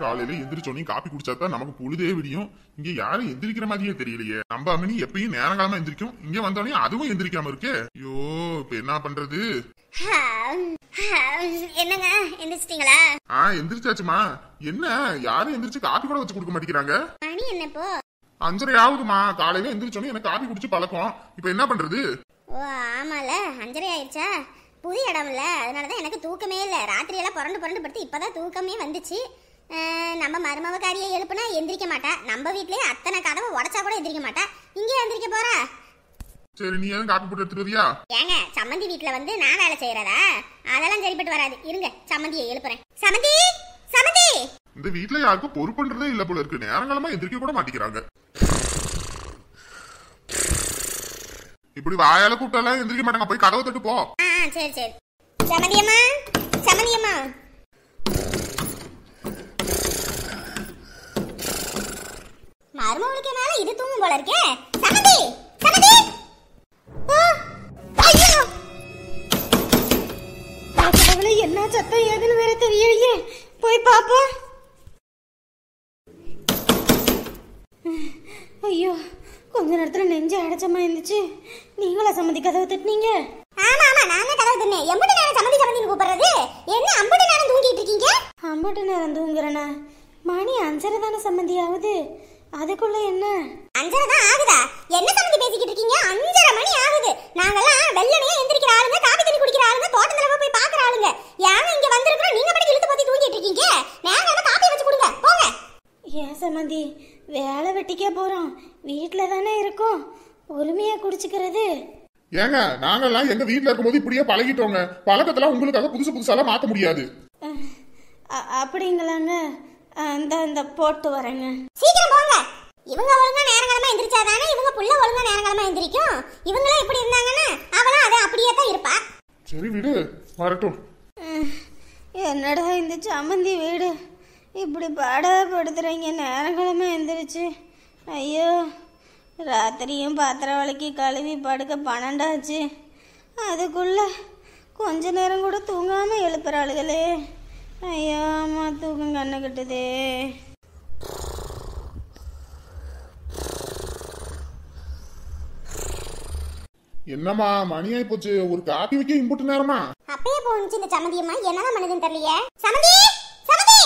காலையில எந்திரிச்சோன்னே காப்பி குடிச்சாதான் நமக்கு பொழுதே விடியும். இங்க யாரும் எந்திரிக்கிற மாதிரியே தெரியலையே. நம்ம அம்மனி எப்பயும் நேரங்காலமா எந்திரிக்கும், இங்க வந்தோடனே அதுவும் எந்திரிக்காம இருக்கே. ஐயோ, இப்ப என்ன பண்றது? என்னங்க எந்திரிச்சிட்டீங்களா? எந்திரிச்சாச்சுமா. என்ன யாரும் எந்திரிச்சு காப்பி கூட வச்சு கொடுக்க மாட்டேங்கிறாங்க. மணி என்ன இப்போ? 5:30 ஆகுதுமா. காலையில எந்திரிச்சோன்னே எனக்கு காப்பி குடிச்சு பழக்கம். இப்ப என்ன பண்றது? ஓ ஆமால, 5:30 ஆயிடுச்சா? புது இடம்ல, அதனாலதான் எனக்கு தூக்கமே இல்ல. ராத்திரி எல்லாம் புரண்டு புரண்டு படுத்து இப்பதான் தூக்கமே வந்துச்சு. நம்ம மருமவக்காரியை எழுப்புனா எந்திரிக்க மாட்டா. நம்ம வீட்லயே அத்தனை கதவை உடைச்சா கூட எந்திரிக்க மாட்டா. இங்கே எந்திரிக்க போறா? சரி, நீ ஏன் காப்பி போட்டு எடுத்துட்டு வரியா? ஏங்க, சம்மந்தி வீட்ல வந்து நான் வேலை செய்யறதா? அதெல்லாம் சரிப்பட்டு வராது. இருங்க, சம்மந்தியை எழுப்புறேன். சம்மந்தி, சம்மந்தி! இந்த வீட்ல யாருக்கும் பொறுப்புன்றதே இல்ல போல இருக்கு. நேரங்காலமா எந்திரிக்க கூட மாட்டேங்கிறாங்க. இப்படி வாயால கூப்பிட்டாலாம் எந்திரிக்க மாட்டாங்க. போய் கதவை தட்டு போ. சரி சரி. சம்மந்தியம்மா, சம்மந்தியம்மா. மருமகளுக்கு என்னால இது தூங்கும் போல இருக்கே. சம்மந்தி, சம்மந்தி! ஐயோ! அவளை என்ன சத்தம் ஏதுன்னு வேற தெரியலையே. போய் பாப்போம். ஐயோ, கொஞ்ச நேரத்துல நெஞ்சு அடைச்சமா இருந்துச்சு. நீங்களா சம்மந்தி கதவை தட்டினீங்க? ஆமா ஆமா, நான் தான் கதவை தட்டினேன். எம்புட்டு நேரம் சம்மந்தி சம்மந்தின்னு கூப்பிடுறது? என்ன அம்புட்டு நேரம் தூங்கிட்டு இருக்கீங்க? அம்புட்டு நேரம் தூங்குறேனா? மணி 5:30 தானே சம்மந்தி ஆகுது. அதுக்குள்ள என்ன 5:30 தான் ஆகுதா? என்ன சம்மந்தி பேசிக்கிட்டு இருக்கீங்க? 5:30 மணி ஆகுது. நாங்கெல்லாம் வெள்ளனையே எந்திரிக்கிற ஆளுங்க, காபி தண்ணி குடிக்கிற ஆளுங்க, தோட்டத்துல போய் பாக்குற ஆளுங்க. ஏன் இங்க வந்திருக்கிறோம்? நீங்க மட்டும் இழுத்து போத்தி தூங்கிட்டு இருக்கீங்க. நேரம் காப்பி வச்சு கொடுங்க, போங்க. ஏன் சம்மந்தி, வேலை வெட்டிக்க போறோம், வீட்டுல தானே இருக்கோம், பொறுமையா குடிச்சுக்கிறது. ஏங்க, நாங்கெல்லாம் எங்க வீட்டுல இருக்கும்போது இப்படியே பழகிட்டோங்க. பழக்கத்தெல்லாம் உங்களுக்காக புதுசு புதுசாலாம் மாத்த முடியாது. அப்படிங்களாங்க? இந்த போட்டு வரேங்க. சீக்கிரம் போங்க. இவங்க ஒழுங்கா நேரங்காலமா எந்திரிச்சாதானே இவங்க புள்ள ஒழுங்கா நேரங்காலமா எந்திரிக்கும். இவங்களே இப்படி இருந்தாங்கன்னா அவளும் அதை அப்படியே தான் இருப்பா. சரி விடு, வரட்டும். என்னடா இந்த சம்மந்தி வீடு இப்படி பாடப்படுத்துறீங்க நேரங்கிழமை எந்திரிச்சு. ஐயோ, ராத்திரியும் பாத்திரம் வலிக்கி கழுவி படுக்க 12 ஆச்சு. அதுக்குள்ள கொஞ்ச நேரம் கூட தூங்காமல் எழுப்புறாளுகளே. ஐயோ அம்மா, தூக்கம் கண்ணு கட்டுதே. என்னம்மா மணி ஆயி போச்சு, ஒரு காப்பி வைக்க இம்புட்டு நேரமா? அப்பயே போனுச்சு இந்த சம்மந்தியம்மா. என்னதான் பண்ணுதுன்னு தெரியலையே. சம்மந்தி, சம்மந்தி!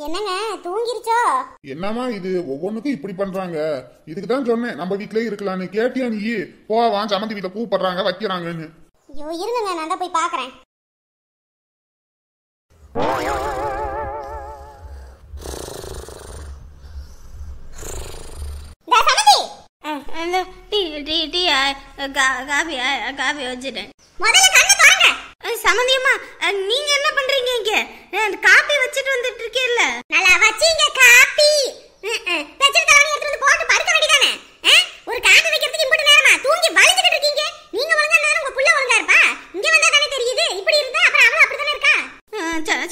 என்னங்க தூங்கிருச்சோ? என்னம்மா இது, ஒவ்வொன்றுக்கும் இப்படி பண்றாங்க? இதுக்கு தான் சொன்னேன் நம்ம வீட்லயே இருக்கலான்னு. கேட்டியா நீ? வா, சம்மந்தி வீட்டுல கூப்பிடுறாங்க, வைக்கிறாங்கன்னு. ஐயோ இருங்க, நான் தான் போய் பாக்குறேன். காபி வச்சுட்டேன். முதல்ல கண்ணை பாருங்க. சம்மந்தியம்மா, நீங்க என்ன பண்றீங்க இங்க? காபி வச்சிட்டு வந்துட்டு இருக்கேல்ல. நல்லா வச்சீங்க காப்பி. பெச்சல் தலவணி எடுத்து வந்து போட்டு படுக்க வேண்டியதானே? ஒரு காப்பி வைக்கிறதுக்கு இம்புட்டு நேரமா? தூங்கி வலிஞ்சிட்டு இருக்கீங்க. நீங்க ஒழுங்கா நேரம் உங்க புள்ள ஒழுங்கா இருப்பா. இங்க வந்தா தானே தெரியுது. இப்படி இருந்தா அப்புறம் அவள அப்படி தானே இருக்கா.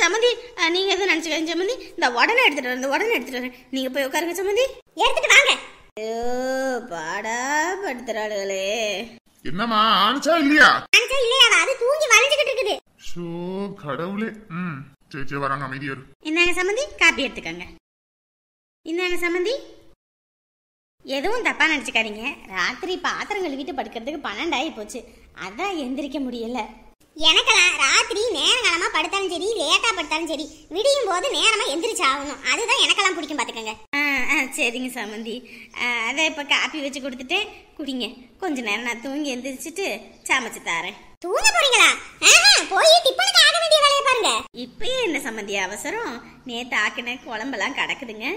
சம்மந்தி, நீங்க எதுவும் நினைச்சுக்காதீங்க சம்மந்தி. இந்த உடனே எடுத்துட்டு வரேன். நீங்க போய் உட்காருங்க சம்மந்தி. எடுத்துட்டு வாங்க. ஐயோ, பாடா படுத்துறாளுகளே. என்னம்மா ஆனிச்சா இல்லையா? ஆனிச்சா இல்லையா? அது தூங்கி வலிஞ்சிட்டு இருக்குது. ஷோ கடவுளே. சரி வராங்க, அமைதியா இரு. இந்தாங்க சம்மந்தி, காப்பி எடுத்துக்கங்க. இந்தாங்க சம்மந்தி. எதுவும் தப்பா நினைச்சுக்காதீங்க. ராத்திரி பாத்திரம் கழுவிட்டு படுக்கிறதுக்கு 12 ஆகி போச்சு. அதான் எந்திரிக்க முடியல. எனக்கெல்லாம் ராத்திரி நேரங்காலமா படுத்தாலும் சரி, லேட்டா படுத்தாலும் சரி, விடியும் போது நேரமா எந்திரிச்சு ஆகணும். அதுதான் எனக்கெல்லாம் பிடிக்கும், பாத்துக்கங்க. சரிங்க சம்மந்தி. அதான் இப்ப காப்பி வச்சு கொடுத்துட்டேன், குடிங்க. கொஞ்ச நேரம் நான் தூங்கி எந்திரிச்சிட்டு சமைச்சு தாரேன். தூங்க போறீங்களா? போய் டிப்பனுக்கு ஆக வேண்டிய வேலையை பாருங்க. இப்பயே என்ன சம்மந்தி அவசரம்? நேத்து ஆக்கின குழம்பெல்லாம் கிடக்குதுங்க.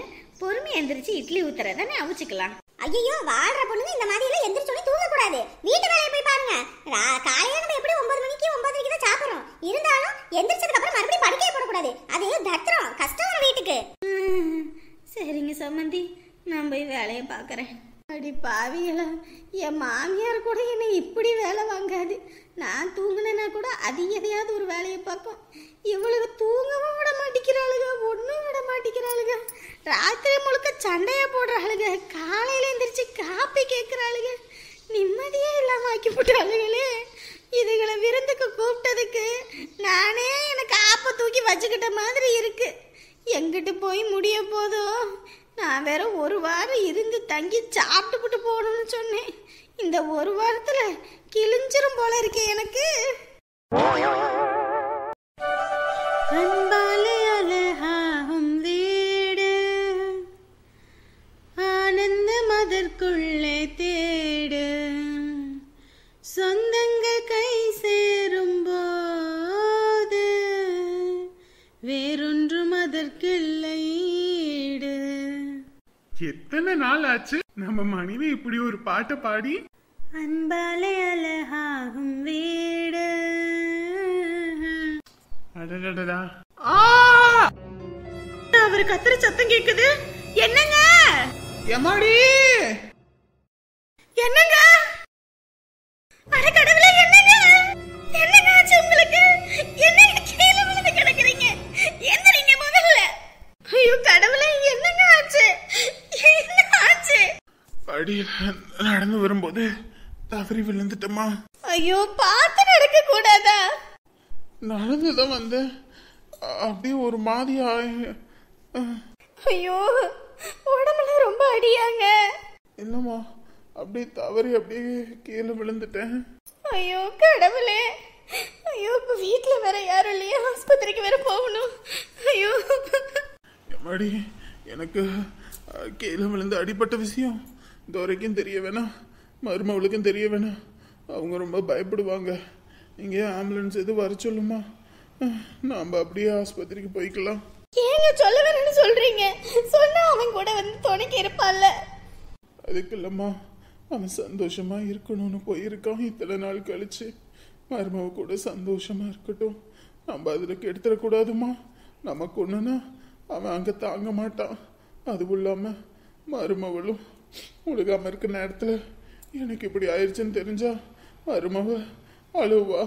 பொறுமை எந்திரிச்சு இட்லி ஊத்துறதானே அவிச்சுக்கலாம். ஐயோ, வாழ்ற பொண்ணுங்க இந்த மாதிரி எல்லாம் எந்திரிச்சோனே தூங்க கூடாது. வீட்டு வேலையை போய் பாருங்க. காலையில நம்ம எப்படி 9 மணிக்கு 9:30 தான் சாப்பிடுறோம். இருந்தாலும் எந்திரிச்சதுக்கு அப்புறம் மறுபடியும் படுக்கையை போடக்கூடாது. அது தத்திரம், கஷ்டம் வர வீட்டுக்கு. சரிங்க சம்மந்தி, நான் போய் வேலையை பாக்குறேன். அடி பாவிகளா, என் மாமியார் கூட என்னை இப்படி வேலை வாங்காது. நான் தூங்கினேன்னா கூட அது எதையாவது ஒரு வேலையை பார்க்கும். இவளுக்கு தூங்கவும் விட மாட்டேங்கிறாளுங்க, ஒன்றும் விட மாட்டேங்கிறாளுங்க. ராத்திரி முழுக்க சண்டையா போடுறாளுங்க. காலையில எந்திரிச்சு காப்பி கேட்குறாளுங்க. நிம்மதியே இல்லாம ஆக்கி போட்டாளுங்களே. இதுகளை விருந்துக்கு கூப்பிட்டதுக்கு நானே எனக்கு ஆப்ப தூக்கி வச்சுக்கிட்ட மாதிரி இருக்கு. எங்கிட்டு போய் முடிய போதோ? நான் வேற ஒரு வாரம் இருந்து தங்கி சாப்பிட்டுப்புட்டு போகணும்னு சொன்னேன். இந்த ஒரு வாரத்துல கிழிஞ்சிரும் போல இருக்கே எனக்கு. அன்பாலே அழகாகும் வீடு ஆனந்தம் அதற்குள்ளே தேடு, சொந்தங்கள் கை சேரும் போது வேறொன்றும் அதற்கில்லை. எத்தனை நாள் ஆச்சு நம்ம மனைவி இப்படி ஒரு பாட்டை பாடி? அன்பாலே அழகாகும் வீடு. அடடடடா. அவரு கத்துற சத்தம் கேக்குது. என்னங்க? எம்மாடி என்னங்க? அட கடவுளே, என்னங்க? என்னங்க ஆச்சு உங்களுக்கு? என்னங்க கீழே விழுந்து கிடக்குறீங்க? எந்திரிங்க முதல்ல. ஐயோ கடவுளே, என்னங்க ஆச்சு? என்ன ஆச்சு? படியில நடந்து வரும்போது தவறி விழுந்துட்டமா. ஐயோ, பார்த்து நடக்க கூடாதா? நடந்துதான் வந்தேன். அப்படியே ஒரு மாதிரியா. ஐயோ, உடம்புல ரொம்ப அடியாங்க. இல்லம்மா, அப்படியே தவறி அப்படியே கீழே விழுந்துட்டேன். ஐயோ கடவுளே. ஐயோ, இப்ப வீட்டுல வேற யாரும் இல்லையா? ஆஸ்பத்திரிக்கு வேற போகணும். ஐயோ எம்மாடி, எனக்கு கீழே விழுந்து அடிப்பட்ட விஷயம் இந்த வரைக்கும் தெரிய வேணாம், மருமவளுக்கும் தெரிய வேணாம். அவங்க ரொம்ப பயப்படுவாங்க. இங்கே ஆம்புலன்ஸ் எதுவும் வர சொல்லுமா? நாம் அப்படியே ஆஸ்பத்திரிக்கு போய்க்கலாம். ஏங்க சொல்ல வேணும்னு சொல்றீங்க? சொன்னா அவன் கூட வந்து துணைக்கு இருப்பான்ல. அதுக்கு இல்லம்மா, அவன் சந்தோஷமா இருக்கணும்னு போயிருக்கான். இத்தனை நாள் கழிச்சு மருமவ கூட சந்தோஷமா இருக்கட்டும். நம்ம அதுல கெடுத்துடக்கூடாதுமா. நமக்கு ஒண்ணுன்னா அவன் அங்க தாங்க மாட்டான். அதுவும் இல்லாம மருமவளும் உலகாம இருக்க நேரத்துல எனக்கு இப்படி ஆயிடுச்சுன்னு தெரிஞ்சா மருமவ அழுவா.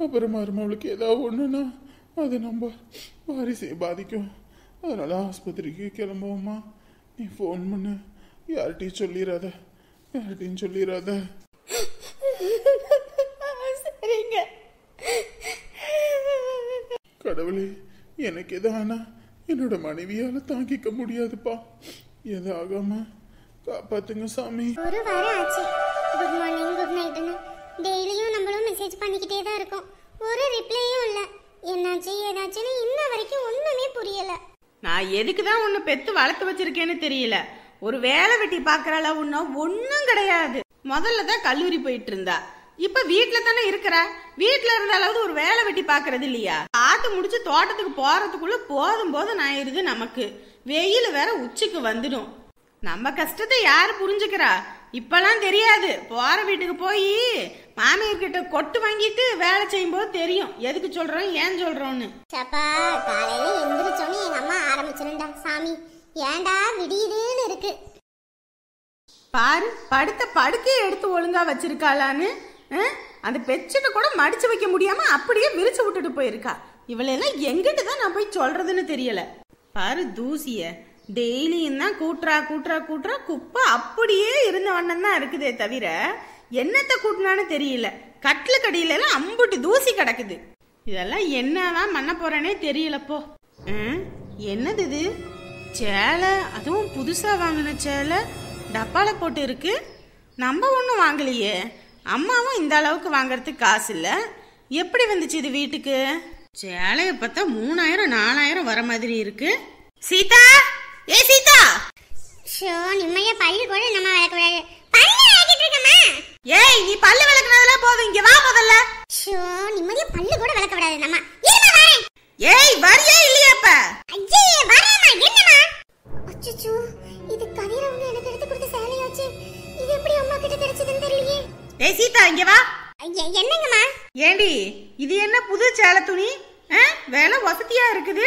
அப்புறம் மருமவளுக்கு ஏதாவது ஒண்ணுன்னா அது நம்ம வாரிசையை பாதிக்கும். அதனால ஆஸ்பத்திரிக்கு கிளம்புவோமா. நீ ஃபோன் பண்ணு, யார்கிட்டையும் சொல்லிடாத, யார்கிட்டையும் சொல்லிடாத. சரிங்க. கடவுளே, எனக்கு எது ஆனா என்னோட மனைவியால தாங்கிக்க முடியாதுப்பா. எது ஆகாம காப்பாத்துங்க சாமி. ஒரு வாரம் ஆச்சு. குட் மார்னிங், குட் நைட்னு டெய்லியும் நம்மளும் மெசேஜ் பண்ணிக்கிட்டே தான் இருக்கோம். ஒரு ரிப்ளையும் இல்ல. என்னாச்சு ஏதாச்சுன்னு இன்ன வரைக்கும் ஒண்ணுமே புரியல. நான் எதுக்கு தான் உன்னை பெத்து வளர்த்து வச்சிருக்கேன்னு தெரியல. ஒரு வேலை வெட்டி பாக்குறாளா? ஒன்னும் கிடையாது. முதல்ல தான் கல்லூரி போயிட்டு இருந்தா, இப்ப வீட்டுல தானே இருக்கிற. வீட்டுல இருந்தாலாவது ஒரு வேலை வெட்டி பாக்குறது இல்லையா? ஆத்து முடிச்சு தோட்டத்துக்கு போறதுக்குள்ள போதும் போதும் ஆயிருது. நமக்கு வெயில் வேற உச்சிக்கு வந்துடும். நம்ம கஷ்டத்தை யாரு புரிஞ்சுக்கிறா? இப்பெல்லாம் தெரியாது. போற வீட்டுக்கு போய் மாமியார் கிட்ட கொட்டு வாங்கிட்டு வேலை செய்யும் போது தெரியும் எதுக்கு சொல்றோம், ஏன் சொல்றோம்னு. சப்பா, காலையில எந்திரிச்சோன்னு எங்க அம்மா ஆரம்பிச்சிருந்தா, சாமி ஏண்டா விடியுதுன்னு இருக்கு. பாரு, படுத்த படுக்கையை எடுத்து ஒழுங்கா வச்சிருக்காளான்னு. அந்த பெட்ஷீட்டை கூட மடிச்சு வைக்க முடியாம அப்படியே விரிச்சு விட்டுட்டு போயிருக்கா. இவளெல்லாம் எங்கிட்டு தான் நான் போய் சொல்றதுன்னு தெரியல. பாரு தூசிய டெய்லியும் தான் கூட்டுறா கூட்டுறா கூட்டுறா. குப்பை அப்படியே இருந்த வண்ணம் தான் இருக்குதே தவிர என்னத்தை கூட்டினான்னு தெரியல. கட்லு கடியில எல்லாம் அம்புட்டு தூசி கிடக்குது. இதெல்லாம் என்னதான் பண்ண போறேனே தெரியலப்போ. என்னது இது? சேலை, அதுவும் புதுசா வாங்கின சேலை டப்பால போட்டு இருக்கு. நம்ம ஒன்றும் வாங்கலையே. அம்மாவும் இந்த அளவுக்கு வாங்கறதுக்கு காசு இல்ல. எப்படி வந்துச்சு இது வீட்டுக்கு? சேலைய பார்த்தா 3000 4000 வர மாதிரி இருக்கு. சீதா, ஏ சீதா. ஷோ, நிம்மதியா பல்லு கூட நம்ம விளக்க விடாது. பல்லு விளக்கிட்டு இருக்கமா? ஏய், நீ பல்லு விளக்குனதுல போதும், இங்க வா முதல்ல. ஷோ, நிம்மதியா பல்லு கூட விளக்க விடாது நம்ம. இருமா வரேன். ஏய், வரியா இல்லையாப்ப? ஐயே, வரேம்மா. என்னம்மா? அச்சச்சோ, இது கதிரவங்க எனக்கு எடுத்து கொடுத்த சேலையாச்சு. இது எப்படி அம்மா கிட்ட கிடைச்சதுன்னு தெரியலையே. ஏய் சீதா, இங்க வா. என்னங்கம்மா? ஏண்டி, இது என்ன புது சேலை துணி? வேலை வசதியா இருக்குது.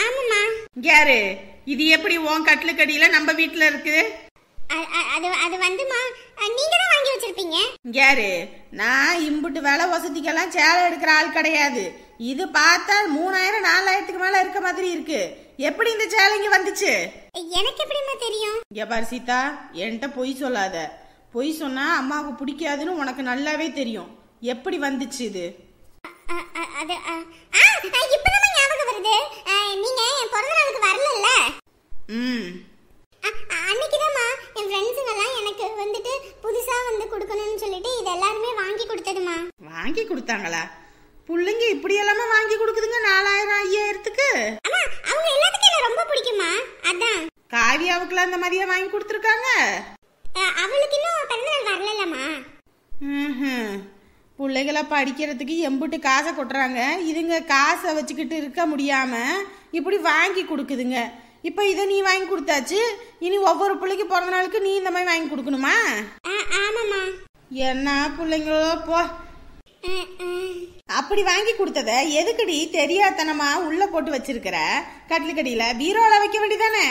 ஆமாம்மா. யாரு இது? எப்படி உன் கட்லு கடியில நம்ம வீட்டுல இருக்குது? அது வந்துமா, நீங்க தான் வாங்கி வச்சிருப்பீங்க. யாரு? நான் இம்புட்டு வேலை வசதிக்கெல்லாம் சேலை எடுக்கிற ஆள் கிடையாது. இது பார்த்தா 3000 4000க்கு மேல இருக்க மாதிரி இருக்கு. எப்படி இந்த சேலை இங்க வந்துச்சு? எனக்கு எப்படிமா தெரியும்? இங்க பாரு சீதா, என்கிட்ட பொய் சொல்லாத. பொய் சொன்னா அம்மாவுக்கு பிடிக்காதுன்னு உனக்கு நல்லாவே தெரியும். எப்படி வந்துச்சு இது? அது இப்பதான் ஞாபகம் வருது. நீங்க என் பிறந்த நாளுக்கு வரலல்ல? அன்னைக்குதாம்மா என் ஃப்ரெண்ட்ஸுங்க எல்லாம் எனக்கு வந்துட்டு புதுசா வந்து கொடுக்கணும்னு சொல்லிட்டு இது எல்லாருமே வாங்கி கொடுத்ததுமா. வாங்கி கொடுத்தாங்களா? புள்ளைங்க இப்படி எல்லாமே வாங்கி கொடுக்குதுங்க 4000 5000க்கு. அம்மா அவங்க எல்லாத்துக்கும் என்ன ரொம்ப பிடிக்குமா, அதான். காவியாவுக்குலாம் அந்த மாதிரியே வாங்கி கொடுத்துருக்காங்க. அவளுக்கு இன்னும் பிறந்தநாள் வரலல்லம்மா. பிள்ளைகளை படிக்கிறதுக்கு எம்புட்டு காசை கொட்டுறாங்க. இதுங்க காசை வச்சுக்கிட்டு இருக்க முடியாம இப்படி வாங்கி கொடுக்குதுங்க. இப்போ இதை நீ வாங்கி கொடுத்தாச்சு, இனி ஒவ்வொரு பிள்ளைக்கு பிறந்த நாளுக்கு நீ இந்த மாதிரி வாங்கி கொடுக்கணுமா? ஆமாம்மா. என்ன பிள்ளைங்களோ போ. அப்படி வாங்கி கொடுத்தத எதுக்குடி தெரியாதனமா உள்ள போட்டு வச்சிருக்கிற? கட்டிலுக்கடியில பீரோல வைக்க வேண்டியதானே?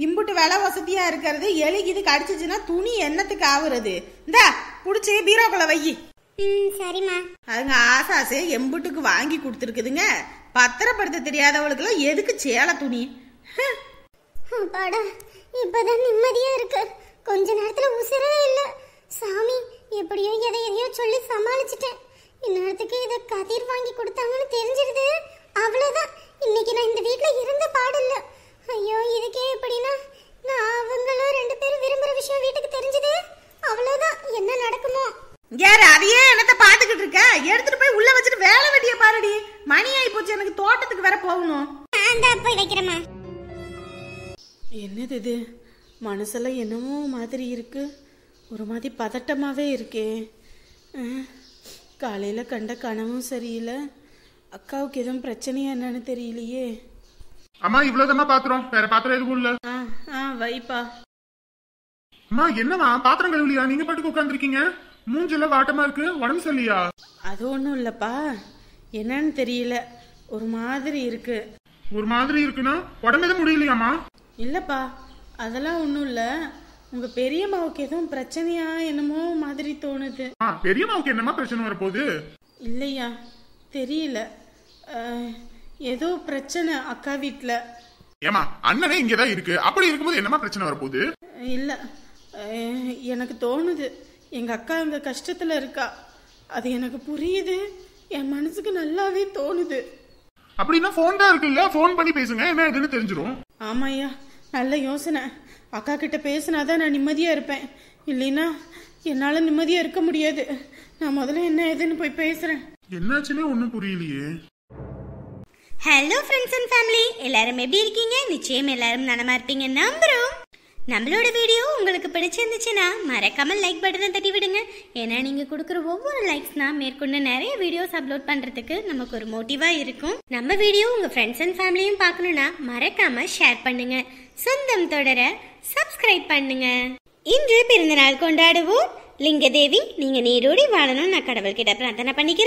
இம்புட்டு விலை வசதியா இருக்கிறது எலிக்கு கடிச்சிச்சுன்னா துணி என்னத்துக்கு ஆகுறது? இந்தா புடிச்சு பீரோக்குள்ள வை. சரிம்மா. அதுங்க ஆசாசே எம்புட்டுக்கு வாங்கி கொடுத்துருக்குதுங்க. பத்திரப்படுத்த தெரியாதவளுக்குலாம் எதுக்கு சேலை துணி? அப்பாடா, இப்பதான் நிம்மதியா இருக்கு. கொஞ்ச நேரத்துல உசுரே இல்ல. சாமி, எப்படியோ எதையோ சொல்லி சமாளிச்சிட்டேன். இந்நேரத்துக்கு இதை கதிர் வாங்கி கொடுத்தாங்கன்னு தெரிஞ்சிருது, அவ்வளவுதான். இன்னைக்கு நான் இந்த வீட்டுல இருந்த பாடல்ல. ஐயோ, இதுக்கே எப்படின்னா நான் அவங்களும் 2 பேரும் விரும்புற விஷயம் வீட்டுக்கு தெரிஞ்சது, அவ்வளவுதான். என்ன நடக்குமோ? யாரு அதையே என்னத்த பாத்துக்கிட்டு இருக்க? எடுத்துட்டு போய் உள்ள வச்சுட்டு வேலை வெட்டிய பாருடி. மணி ஆயி போச்சு, எனக்கு தோட்டத்துக்கு வேற போகணும். நான் போய் வைக்கிறேம்மா. என்னது இது? மனசெல்லாம் என்னமோ மாதிரி இருக்கு, ஒரு மாதிரி பதட்டமாவே இருக்கே. காலையில கண்ட கனவும் சரியில்லை. அக்காவுக்கு எதுவும் பிரச்சனையா என்னன்னு தெரியலையே. அம்மா இவ்வளவுதான் பாத்திரம், வேற பாத்திரம் எதுவும் இல்ல. வைப்பா. அம்மா என்னம்மா பாத்திரம் கழுவலியா? நீங்க பாட்டுக்கு உட்காந்துருக்கீங்க, மூஞ்செல்லாம் வாட்டமா இருக்கு. உடம்பு சரியில்லையா? அது ஒண்ணும் இல்லப்பா, என்னன்னு தெரியல, ஒரு மாதிரி இருக்கு. ஒரு மாதிரி இருக்குன்னா உடம்பு எதுவும் முடியலையாமா? இல்லப்பா, அதெல்லாம் ஒண்ணும் இல்ல. உங்க பெரியம்மாவுக்கு எதுவும் பிரச்சனையா என்னமோ மாதிரி தோணுது. பெரியம்மாவுக்கு என்னமா பிரச்சனை வரப்போகுது? இல்லையா, தெரியல. ஏதோ பிரச்சனை அக்கா வீட்டுல. ஏமா அண்ணனே இங்கதான் இருக்கு, அப்படி இருக்கும்போது என்னமா பிரச்சனை வரப்போகுது? இல்ல, எனக்கு தோணுது எங்க அக்கா அங்க கஷ்டத்துல இருக்கா. அது எனக்கு புரியுது, என் மனசுக்கு நல்லாவே தோணுது. அப்படின்னா போன் தான் இருக்குல்ல, போன் பண்ணி பேசுங்க, என்ன எதுன்னு தெரிஞ்சிடும். ஆமாய்யா, நல்ல யோசனை. அக்கா கிட்ட பேசினாதான் நான் நிம்மதியா இருப்பேன், இல்லைன்னா என்னால நிம்மதியா இருக்க முடியாது. நான் முதல்ல என்ன ஏதுன்னு போய் பேசுறேன். என்னாச்சுன்னே ஒன்னும் புரியலையே. ஹலோ ஃப்ரெண்ட்ஸ் அண்ட் ஃபேமிலி, எல்லாரும் எப்படி இருக்கீங்க? நிச்சயம் எல்லாரும் நலமா இருப்பீங்க நம்புறோம். நம்மளோட வீடியோ உங்களுக்கு பிடிச்சிருந்துச்சுன்னா மறக்காம லைக் பட்டனை தட்டி விடுங்க. ஏன்னா நீங்க கொடுக்குற ஒவ்வொரு லைக்ஸ்னா மேற்கொண்டு நிறைய வீடியோஸ் அப்லோட் பண்றதுக்கு நமக்கு ஒரு மோட்டிவா இருக்கும். நம்ம வீடியோ உங்க ஃப்ரெண்ட்ஸ் அண்ட் ஃபேமிலியும் பார்க்கணும்னா மறக்காம ஷேர் பண்ணுங்க. சொந்தம் தொடர சப்ஸ்கிரைப் பண்ணுங்க. இன்று பிறந்தநாள் கொண்டாடுவோம் லிங்கதேவி. நீங்க நீரோடி வாழணும் நான் கடவுள்கிட்ட பிரார்த்தனை பண்ணிக்கிறேன்.